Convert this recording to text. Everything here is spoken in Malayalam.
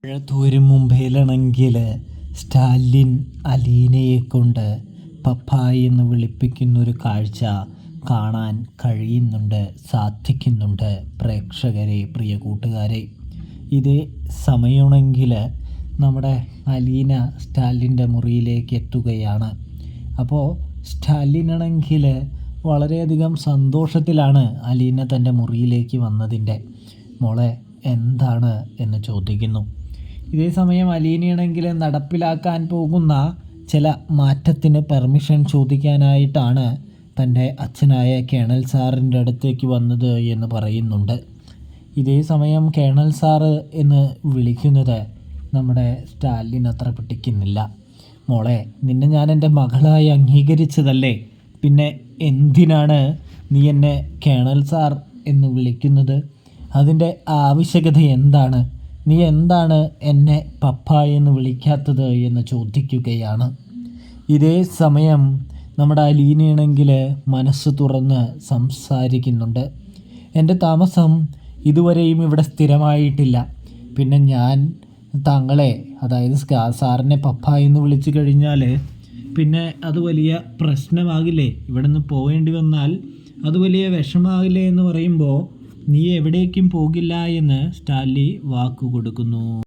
മഴ മുംബൈയിലാണെങ്കിൽ സ്റ്റാലിൻ അലീനയെ കൊണ്ട് പപ്പായി എന്ന് വിളിപ്പിക്കുന്നൊരു കാഴ്ച കാണാൻ കഴിയുന്നുണ്ട്, സാധിക്കുന്നുണ്ട് പ്രേക്ഷകരെ, പ്രിയ കൂട്ടുകാരെ. ഇതേ സമയമാണെങ്കിൽ നമ്മുടെ അലീന സ്റ്റാലിൻ്റെ മുറിയിലേക്ക് എത്തുകയാണ്. അപ്പോൾ സ്റ്റാലിനാണെങ്കിൽ വളരെയധികം സന്തോഷത്തിലാണ് അലീന തൻ്റെ മുറിയിലേക്ക് വന്നതിൻ്റെ. മോളെ എന്താണ് എന്ന് ചോദിക്കുന്നു. ഇതേ സമയം അലീനയാണെങ്കിൽ നടപ്പിലാക്കാൻ പോകുന്ന ചില മാറ്റത്തിന് പെർമിഷൻ ചോദിക്കാനായിട്ടാണ് തൻ്റെ അച്ഛനായ കേണൽ സാറിൻ്റെ അടുത്തേക്ക് വന്നത് എന്ന് പറയുന്നുണ്ട്. ഇതേ സമയം കേണൽ സാറ് എന്ന് വിളിക്കുന്നത് നമ്മുടെ സ്റ്റാലിൻ അത്ര പിടിക്കുന്നില്ല. മോളെ, നിന്നെ ഞാൻ എൻ്റെ മകളായി അംഗീകരിച്ചതല്ലേ, പിന്നെ എന്തിനാണ് നീ എന്നെ കേണൽ സാർ എന്ന് വിളിക്കുന്നത്? അതിൻ്റെ ആവശ്യകത എന്താണ്? നീ എന്താണ് എന്നെ പപ്പ എന്ന് വിളിക്കാത്തത് എന്ന് ചോദിക്കുകയാണ്. ഇതേ സമയം നമ്മുടെ അലീനയാണെങ്കിൽ മനസ്സ് തുറന്ന് സംസാരിക്കുന്നുണ്ട്. എൻ്റെ താമസം ഇതുവരെയും ഇവിടെ സ്ഥിരമായിട്ടില്ല. പിന്നെ ഞാൻ താങ്കളെ, അതായത് സാറിനെ പപ്പ എന്ന് വിളിച്ചു കഴിഞ്ഞാൽ പിന്നെ അത് വലിയ പ്രശ്നമാകില്ലേ? ഇവിടെ നിന്ന് പോവേണ്ടി വന്നാൽ അത് വലിയ വിഷമാകില്ലേ എന്ന് പറയുമ്പോൾ നീ എവിടേക്കും പോകില്ല എന്ന് സ്റ്റാലിൻ വാക്കു കൊടുക്കുന്നു.